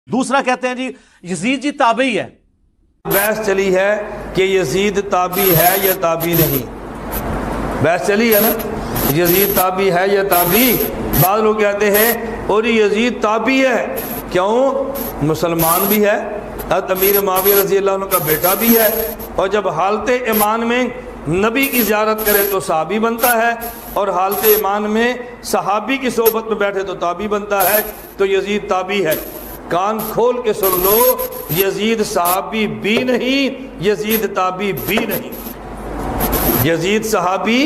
دوسرا کہتے ہیں جی یزید جی تابعی ہے. بحث چلی ہے کہ یزید تابعی ہے یا تابعی نہیں. بحث چلی ہے نا, یزید تابعی ہے یا تابعی. بعض لوگ کہتے ہیں اور یزید تابعی ہے, کیوں؟ مسلمان بھی ہے, امیر معاویہ رضی اللہ عنہ کا بیٹا بھی ہے, اور جب حالت ایمان میں نبی کی زیارت کرے تو صحابی بنتا ہے, اور حالت ایمان میں صحابی کی صحبت میں بیٹھے تو تابعی بنتا ہے. تو یزید تابعی ہے. کان کھول کے سن لو, یزید صحابی بھی نہیں, یزید تابعی بھی نہیں. یزید صحابی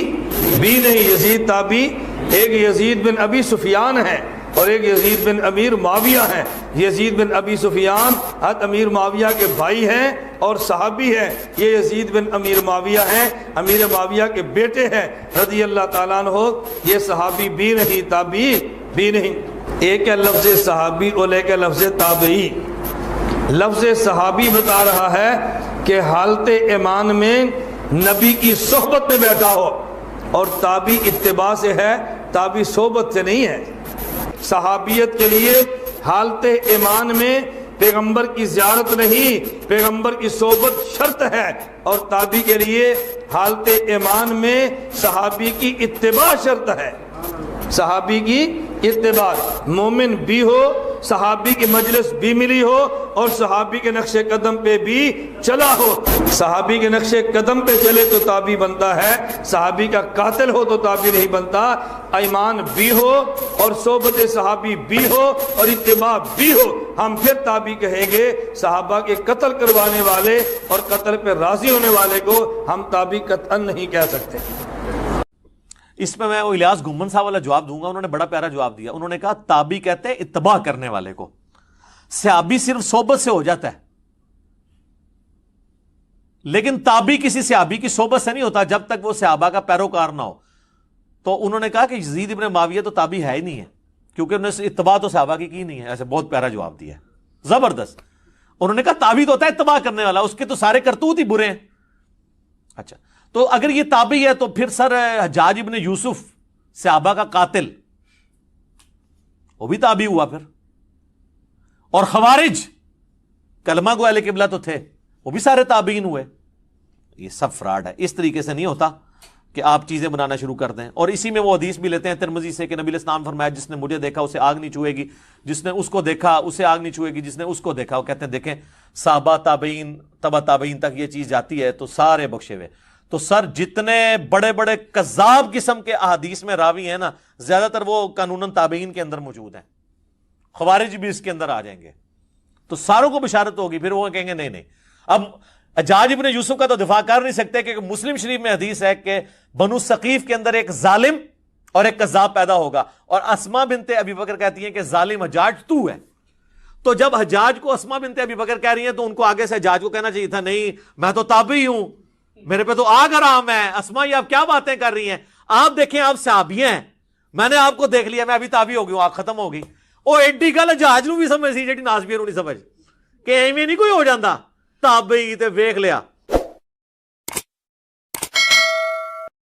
بھی نہیں, یزید تابعی. ایک یزید بن ابی سفیان ہے اور ایک یزید بن امیر معاویہ ہیں. یزید بن ابی سفیان حضرت امیر معاویہ کے بھائی ہیں اور صحابی ہیں. یہ یزید بن امیر معاویہ ہیں, امیر معاویہ کے بیٹے ہیں رضی اللہ تعالیٰ عنہ. یہ صحابی بھی نہیں, تابعی بھی نہیں. ایک ہے لفظ صحابی اور ایک ہے لفظ تابعی. لفظ صحابی بتا رہا ہے کہ حالت ایمان میں نبی کی صحبت میں بیٹھا ہو, اور تابعی اتباع سے ہے, تابعی صحبت سے نہیں ہے. صحابیت کے لیے حالت ایمان میں پیغمبر کی زیارت نہیں, پیغمبر کی صحبت شرط ہے, اور تابعی کے لیے حالت ایمان میں صحابی کی اتباع شرط ہے. صحابی کی اتباع, مومن بھی ہو, صحابی کی مجلس بھی ملی ہو, اور صحابی کے نقش قدم پہ بھی چلا ہو. صحابی کے نقش قدم پہ چلے تو تابعی بنتا ہے, صحابی کا قاتل ہو تو تابعی نہیں بنتا. ایمان بھی ہو اور صحبت صحابی بھی ہو اور اتباع بھی ہو, ہم پھر تابعی کہیں گے. صحابہ کے قتل کروانے والے اور قتل پہ راضی ہونے والے کو ہم تابعی قطعاً نہیں کہہ سکتے. اس پہ میں الیاس گمن صاحب والا جواب دوں گا. انہوں نے بڑا پیارا جواب دیا. انہوں نے کہا تابعی کہتے ہیں اتباع کرنے والے کو, صحابی صرف صحبت سے ہو جاتا ہے, لیکن تابعی کسی صحابی کی صحبت سے نہیں ہوتا جب تک وہ صحابہ کا پیروکار نہ ہو. تو انہوں نے کہا کہ یزید ابن معاویہ تو تابعی ہے ہی نہیں ہے, کیونکہ انہوں نے اتباع تو صحابہ کی نہیں ہے. ایسے بہت پیارا جواب دیا ہے, زبردست. انہوں نے کہا تابعی تو ہوتا ہے اتباع کرنے والا, اس کے تو سارے کرتوت ہی برے ہیں. اچھا, تو اگر یہ تابعی ہے تو پھر سر حجاج ابن یوسف صحابہ کا قاتل, وہ بھی تابعی ہوا پھر. اور خوارج کلمہ گو اہل قبلہ تو تھے, وہ بھی سارے تابعین ہوئے. یہ سب فراڈ ہے. اس طریقے سے نہیں ہوتا کہ آپ چیزیں بنانا شروع کر دیں. اور اسی میں وہ حدیث بھی لیتے ہیں ترمذی سے کہ نبی علیہ السلام فرمایا جس نے مجھے دیکھا اسے آگ نہیں چھوئے گی, جس نے اس کو دیکھا اسے آگ نہیں چھوئے گی, جس نے اس کو دیکھا. وہ کہتے ہیں دیکھیں صحابہ تابعین تبع تابعین تک یہ چیز جاتی ہے تو سارے بخشے ہوئے. تو سر جتنے بڑے بڑے کذاب قسم کے احادیث میں راوی ہیں نا, زیادہ تر وہ قانوناً تابعین کے اندر موجود ہیں. خوارج بھی اس کے اندر آ جائیں گے تو ساروں کو بشارت ہوگی. پھر وہ کہیں گے نہیں نہیں. اب حجاج ابن یوسف کا تو دفاع کر نہیں سکتے کہ مسلم شریف میں حدیث ہے کہ بنو ثقیف کے اندر ایک ظالم اور ایک کذاب پیدا ہوگا, اور اسما بنت ابی بکر کہتی ہیں کہ ظالم حجاج تو ہے. تو جب حجاج کو اسما بنت ابی بکر کہہ رہی ہیں تو ان کو آگے سے حجاج کو کہنا چاہیے تھا نہیں میں تو تابعی ہوں, میرے پہ تو آگ حرام ہے. اسما یہ آپ کیا باتیں کر رہی ہیں, آپ دیکھیں آپ صحابی ہیں, میں نے آپ کو دیکھ لیا, میں ابھی تابعی ہو گئی ہوں, آگ ختم ہو گئی. وہ ایڈی گل حجاج نو بھی سمجھ سی جی نازبی نو نہیں سمجھ کہ ایویں نہیں کوئی ہو جاتا تابعی تے ویکھ لیا.